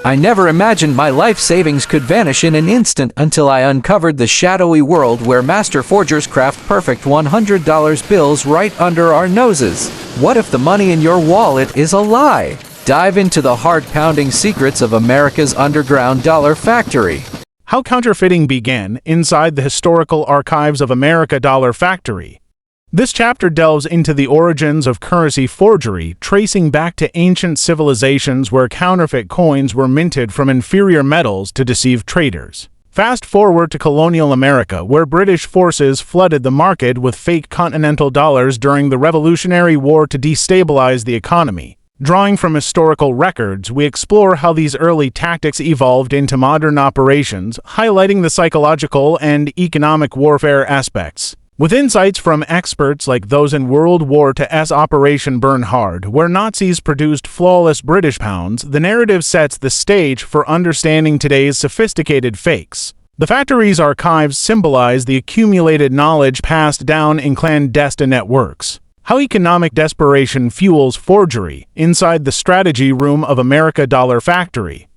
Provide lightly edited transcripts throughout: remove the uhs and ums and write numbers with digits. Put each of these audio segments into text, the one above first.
I never imagined my life savings could vanish in an instant until I uncovered the shadowy world where master forgers craft perfect $100 bills right under our noses. What if the money in your wallet is a lie? Dive into the heart-pounding secrets of America's underground dollar factory. How counterfeiting began inside the historical archives of America Dollar Factory. This chapter delves into the origins of currency forgery, tracing back to ancient civilizations where counterfeit coins were minted from inferior metals to deceive traders. Fast forward to colonial America, where British forces flooded the market with fake continental dollars during the Revolutionary War to destabilize the economy. Drawing from historical records, we explore how these early tactics evolved into modern operations, highlighting the psychological and economic warfare aspects. With insights from experts like those in World War II's Operation Bernhard, where Nazis produced flawless British pounds, the narrative sets the stage for understanding today's sophisticated fakes. The factory's archives symbolize the accumulated knowledge passed down in clandestine networks. How economic desperation fuels forgery inside the strategy room of America Dollar Factory.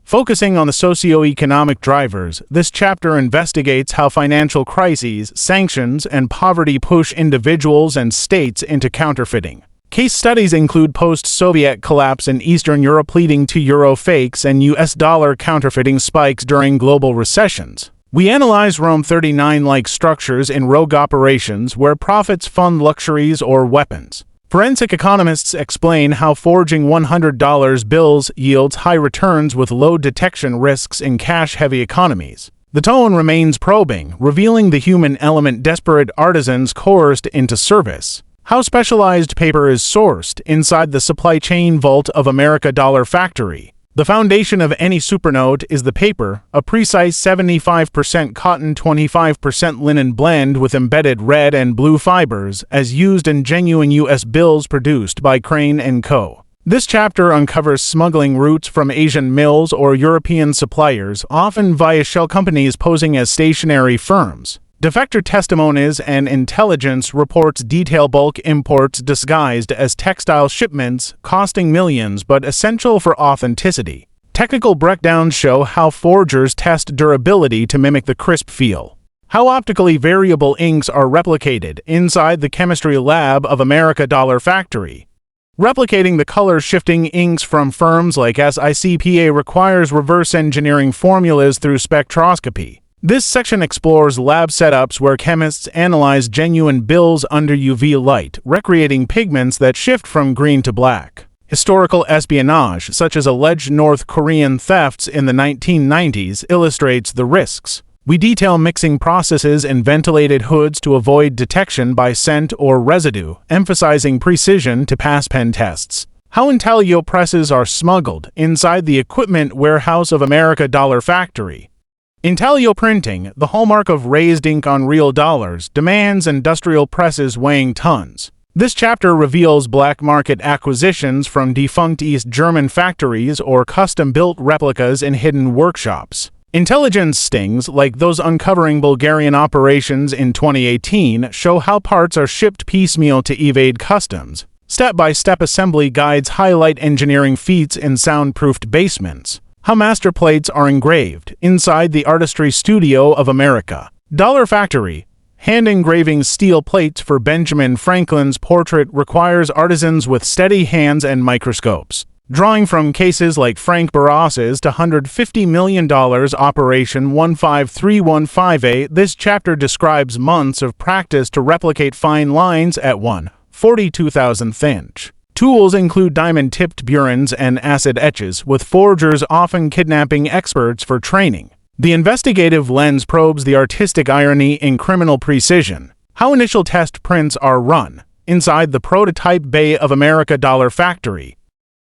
Focusing on the socio-economic drivers, this chapter investigates how financial crises, sanctions, and poverty push individuals and states into counterfeiting. Case studies include post-Soviet collapse in Eastern Europe leading to euro fakes and US dollar counterfeiting spikes during global recessions. We analyze Rome 39-like structures in rogue operations where profits fund luxuries or weapons. Forensic economists explain how forging $100 bills yields high returns with low detection risks in cash-heavy economies. The tone remains probing, revealing the human element desperate artisans coerced into service. How specialized paper is sourced inside the supply chain vault of America Dollar Factory. The foundation of any supernote is the paper, a precise 75% cotton, 25% linen blend with embedded red and blue fibers, as used in genuine U.S. bills produced by Crane & Co. This chapter uncovers smuggling routes from Asian mills or European suppliers, often via shell companies posing as stationary firms. Defector testimonies and intelligence reports detail bulk imports disguised as textile shipments, costing millions but essential for authenticity. Technical breakdowns show how forgers test durability to mimic the crisp feel. How optically variable inks are replicated inside the chemistry lab of America Dollar Factory. Replicating the color-shifting inks from firms like SICPA requires reverse engineering formulas through spectroscopy. This section explores lab setups where chemists analyze genuine bills under UV light, recreating pigments that shift from green to black. Historical espionage, such as alleged North Korean thefts in the 1990s, illustrates the risks. We detail mixing processes in ventilated hoods to avoid detection by scent or residue, emphasizing precision to pass pen tests. How intaglio presses are smuggled inside the equipment warehouse of America Dollar Factory. Intaglio printing, the hallmark of raised ink on real dollars, demands industrial presses weighing tons. This chapter reveals black market acquisitions from defunct East German factories or custom-built replicas in hidden workshops. Intelligence stings, like those uncovering Bulgarian operations in 2018, show how parts are shipped piecemeal to evade customs. Step-by-step assembly guides highlight engineering feats in soundproofed basements. How master plates are engraved inside the artistry studio of America Dollar Factory. Hand engraving steel plates for Benjamin Franklin's portrait requires artisans with steady hands and microscopes. Drawing from cases like Frank Barras's $150 million Operation 15315A, this chapter describes months of practice to replicate fine lines at 1/42,000th inch. Tools include diamond-tipped burins and acid etches, with forgers often kidnapping experts for training. The investigative lens probes the artistic irony in criminal precision. How initial test prints are run inside the prototype bay of America Dollar Factory.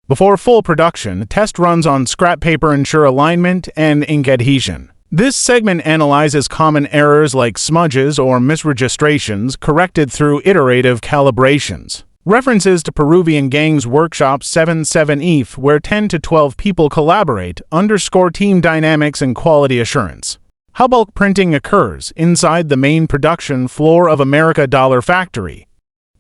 Before full production, test runs on scrap paper ensure alignment and ink adhesion. This segment analyzes common errors like smudges or misregistrations corrected through iterative calibrations. References to Peruvian Gang's Workshop 77EF, where 10 to 12 people collaborate, underscore team dynamics and quality assurance. How bulk printing occurs inside the main production floor of America Dollar Factory.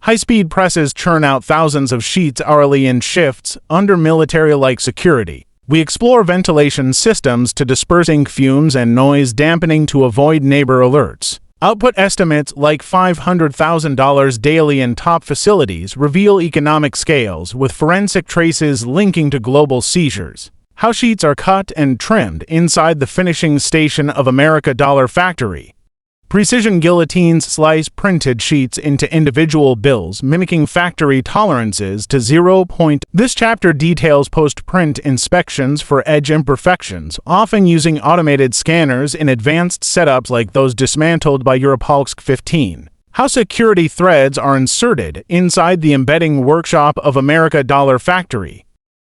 High-speed presses churn out thousands of sheets hourly in shifts under military-like security. We explore ventilation systems to dispersing fumes and noise dampening to avoid neighbor alerts. Output estimates like $500,000 daily in top facilities reveal economic scales, with forensic traces linking to global seizures. How sheets are cut and trimmed inside the finishing station of America Dollar Factory. Precision guillotines slice printed sheets into individual bills, mimicking factory tolerances to 0. This chapter details post-print inspections for edge imperfections, often using automated scanners in advanced setups like those dismantled by Europolsk 15. How security threads are inserted inside the embedding workshop of America Dollar Factory.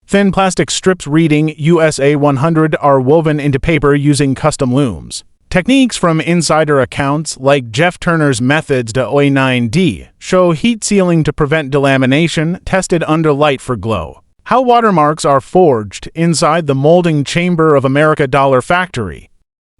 Thin plastic strips reading USA 100 are woven into paper using custom looms. Techniques from insider accounts, like Jeff Turner's methods to OI9D, show heat sealing to prevent delamination, tested under light for glow. How watermarks are forged inside the molding chamber of America Dollar Factory.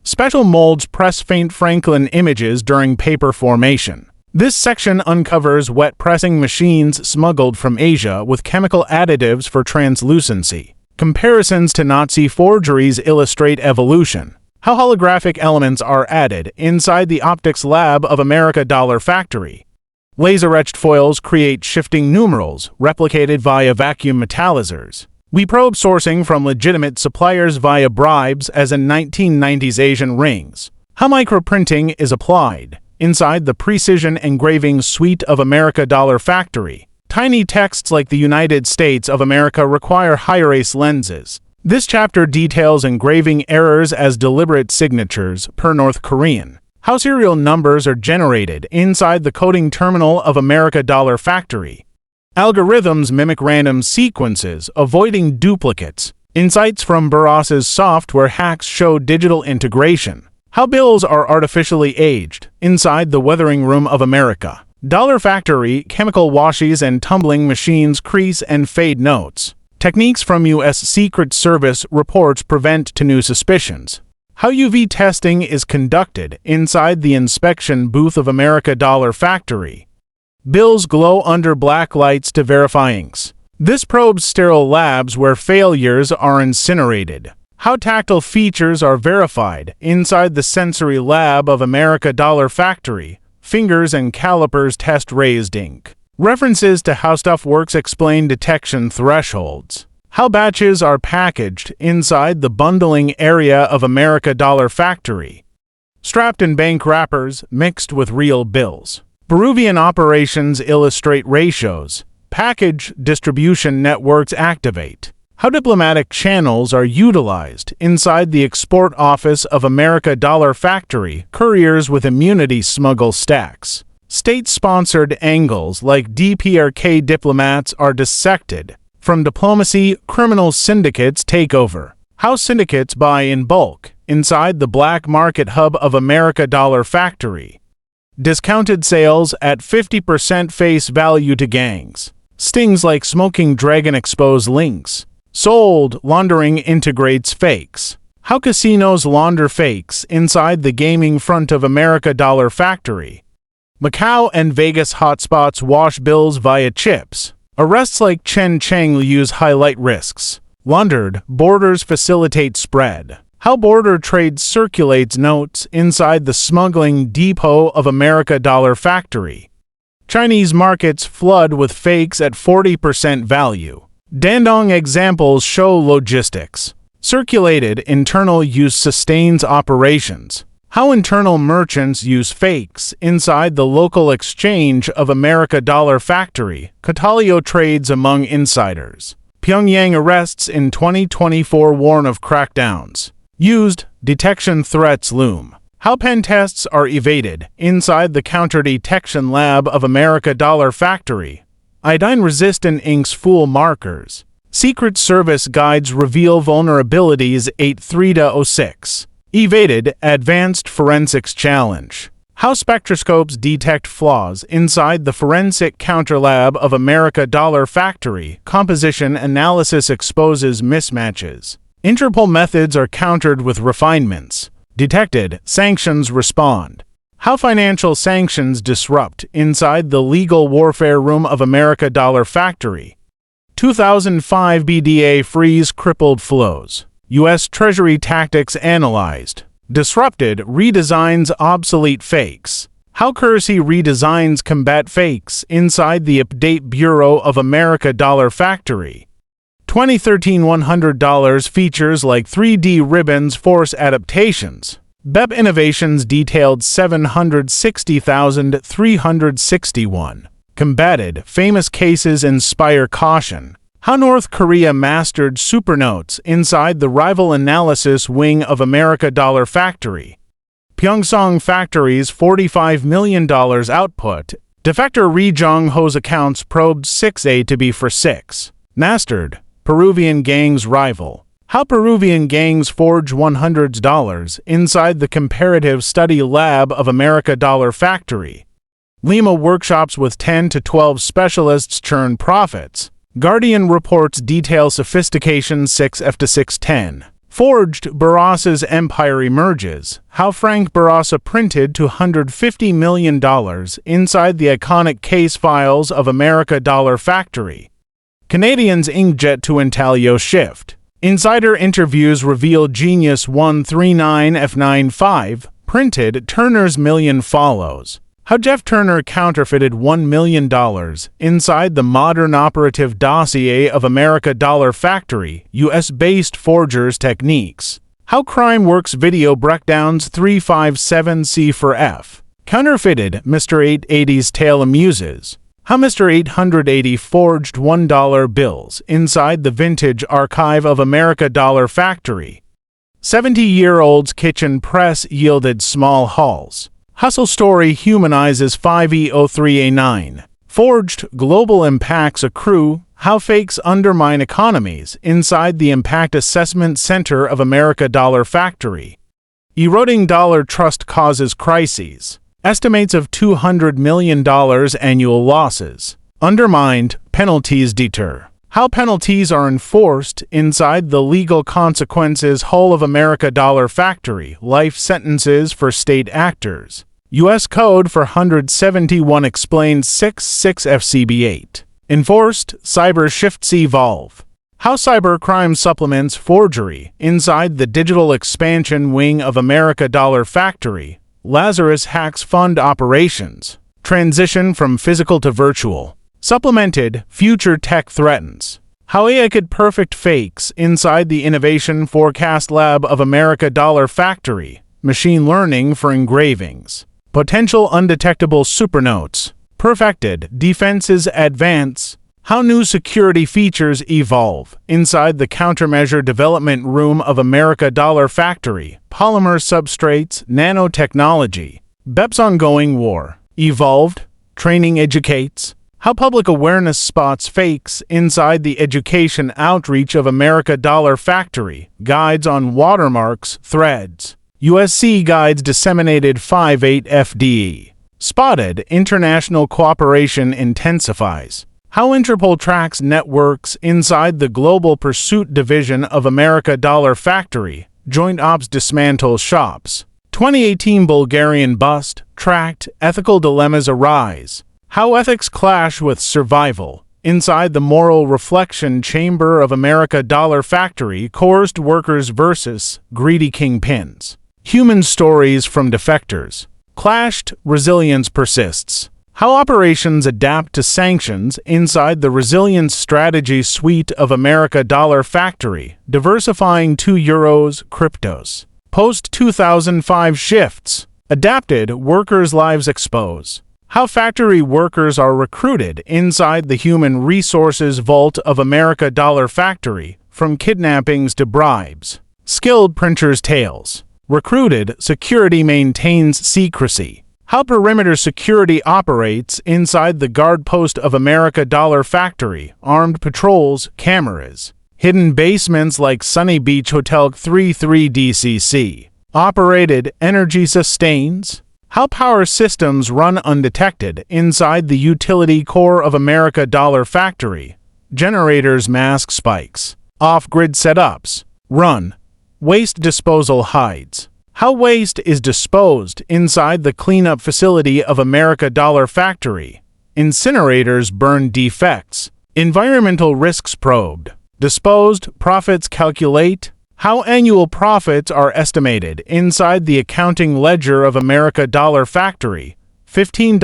Special molds press faint Franklin images during paper formation. This section uncovers wet pressing machines smuggled from Asia with chemical additives for translucency. Comparisons to Nazi forgeries illustrate evolution. How holographic elements are added inside the optics lab of America Dollar Factory. Laser-etched foils create shifting numerals, replicated via vacuum metallizers. We probe sourcing from legitimate suppliers via bribes, as in 1990s Asian rings. How microprinting is applied inside the precision engraving suite of America Dollar Factory. Tiny texts like the United States of America require high-res lenses. This chapter details engraving errors as deliberate signatures per North Korean. How serial numbers are generated inside the coding terminal of America Dollar Factory. Algorithms mimic random sequences, avoiding duplicates. Insights from Baras's software hacks show digital integration. How bills are artificially aged inside the weathering room of America Dollar Factory. Chemical washes and tumbling machines crease and fade notes. Techniques from U.S. Secret Service reports prevent to new suspicions. How UV testing is conducted inside the inspection booth of America Dollar Factory. Bills glow under black lights to verify inks. This probes sterile labs where failures are incinerated. How tactile features are verified inside the sensory lab of America Dollar Factory. Fingers and calipers test raised ink. References to how stuff works explain detection thresholds. How batches are packaged inside the bundling area of America Dollar Factory. Strapped in bank wrappers mixed with real bills. Peruvian operations illustrate ratios. Package distribution networks activate. How diplomatic channels are utilized inside the export office of America Dollar Factory. Couriers with immunity smuggle stacks. State-sponsored angles like DPRK diplomats are dissected. From diplomacy, criminal syndicates take over. How syndicates buy in bulk inside the black market hub of America Dollar Factory. Discounted sales at 50% face value to gangs. Stings like smoking dragon expose links. Sold, laundering integrates fakes. How casinos launder fakes inside the gaming front of America Dollar Factory. Macau and Vegas hotspots wash bills via chips. Arrests like Chen Cheng use highlight risks. Laundered borders facilitate spread. How border trade circulates notes inside the smuggling depot of America Dollar Factory. Chinese markets flood with fakes at 40% value. Dandong examples show logistics. Circulated internal use sustains operations. How internal merchants use fakes inside the local exchange of America Dollar Factory. Catalio trades among insiders. Pyongyang arrests in 2024 warn of crackdowns. Used, detection threats loom. How pen tests are evaded inside the counter-detection lab of America Dollar Factory. Iodine-resistant inks fool markers. Secret Service guides reveal vulnerabilities 83-06. Evaded Advanced Forensics Challenge. How spectroscopes detect flaws inside the Forensic Counter Lab of America Dollar Factory. Composition analysis exposes mismatches. Interpol methods are countered with refinements. Detected, sanctions respond. How financial sanctions disrupt inside the legal warfare room of America Dollar Factory. 2005 BDA freeze crippled flows. U.S. Treasury tactics analyzed. Disrupted redesigns obsolete fakes. How currency redesigns combat fakes inside the Update Bureau of America Dollar Factory. 2013 $100 features like 3D ribbons force adaptations. BEP Innovations detailed 760,361. Combated famous cases inspire caution. How North Korea mastered supernotes inside the rival analysis wing of America Dollar Factory. Pyeongchang Factory's $45 million output. Defector Ri Jong-ho's accounts probed 6A to be for 6. Mastered Peruvian gang's rival. How Peruvian gangs forge $100 inside the Comparative Study Lab of America Dollar Factory. Lima workshops with 10 to 12 specialists churn profits. Guardian reports detail sophistication 6F to 610. Forged Barrasa's empire emerges. How Frank Barrasa printed $250 million inside the iconic case files of America Dollar Factory. Canadians inkjet to intaglio shift. Insider interviews reveal Genius 139F95 printed Turner's million follows. How Jeff Turner counterfeited $1 million inside the modern operative dossier of America Dollar Factory, US-based forgers' techniques. How Crimeworks video breakdowns 357C for F. Counterfeited Mr. 880's tale amuses. How Mr. 880 forged $1 bills inside the vintage archive of America Dollar Factory. 70-year-old's kitchen press yielded small hauls. Hustle Story humanizes 5E03A9. Forged global impacts accrue. How fakes undermine economies inside the Impact Assessment Center of America Dollar Factory. Eroding dollar trust causes crises. Estimates of $200 million annual losses. Undermined, penalties deter. How penalties are enforced inside the legal consequences whole of America Dollar Factory. Life sentences for state actors. U.S. Code for 171 explained 66FCB8. Enforced, cyber shifts evolve. How cybercrime supplements forgery inside the digital expansion wing of America Dollar Factory. Lazarus hacks fund operations. Transition from physical to virtual. Supplemented, future tech threatens. How AI could perfect fakes inside the Innovation Forecast Lab of America Dollar Factory. Machine learning for engravings. Potential undetectable supernotes. Perfected, defenses advance. How new security features evolve inside the countermeasure development room of America Dollar Factory. Polymer substrates, nanotechnology. BEP's ongoing war. Evolved, training educates. How public awareness spots fakes inside the education outreach of America Dollar Factory. Guides on watermarks, threads. USC guides disseminated 58 FDE. Spotted, international cooperation intensifies. How Interpol tracks networks inside the Global Pursuit Division of America Dollar Factory. Joint Ops dismantles shops. 2018 Bulgarian bust, tracked, ethical dilemmas arise. How ethics clash with survival. Inside the moral reflection chamber of America Dollar Factory, coerced workers versus greedy kingpins. Human stories from defectors. Clashed, resilience persists. How operations adapt to sanctions inside the resilience strategy suite of America Dollar Factory, diversifying €2 cryptos. Post-2005 shifts. Adapted, workers' lives expose. How factory workers are recruited inside the human resources vault of America Dollar Factory, from kidnappings to bribes. Skilled printers' tales. Recruited, security maintains secrecy. How perimeter security operates inside the guard post of America Dollar Factory. Armed patrols, cameras. Hidden basements like Sunny Beach Hotel 33DCC. Operated, energy sustains. How power systems run undetected inside the utility core of America Dollar Factory. Generators mask spikes. Off-grid setups. Run. Waste disposal hides. How waste is disposed inside the cleanup facility of America Dollar Factory. Incinerators burn defects. Environmental risks probed. Disposed profits calculate. How annual profits are estimated inside the accounting ledger of America Dollar Factory. $15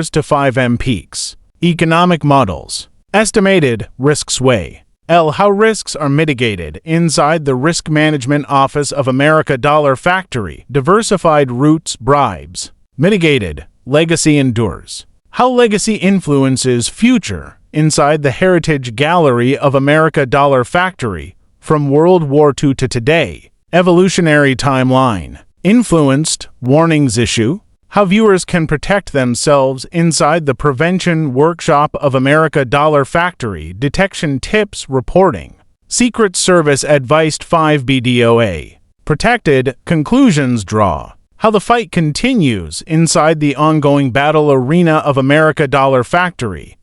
to 5M peaks. Economic models. Estimated risks weigh. L. How risks are mitigated inside the Risk Management Office of America Dollar Factory. Diversified routes, bribes. Mitigated. Legacy endures. How legacy influences future inside the Heritage Gallery of America Dollar Factory from World War II to today. Evolutionary timeline. Influenced warnings issue. How viewers can protect themselves inside the Prevention Workshop of America Dollar Factory. Detection tips reporting. Secret Service advised 5 BDOA. Protected conclusions draw. How the fight continues inside the ongoing battle arena of America Dollar Factory.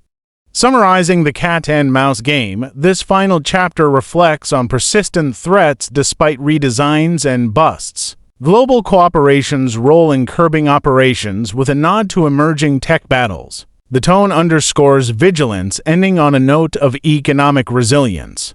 Summarizing the cat and mouse game, this final chapter reflects on persistent threats despite redesigns and busts. Global cooperation's role in curbing operations with a nod to emerging tech battles. The tone underscores vigilance, ending on a note of economic resilience.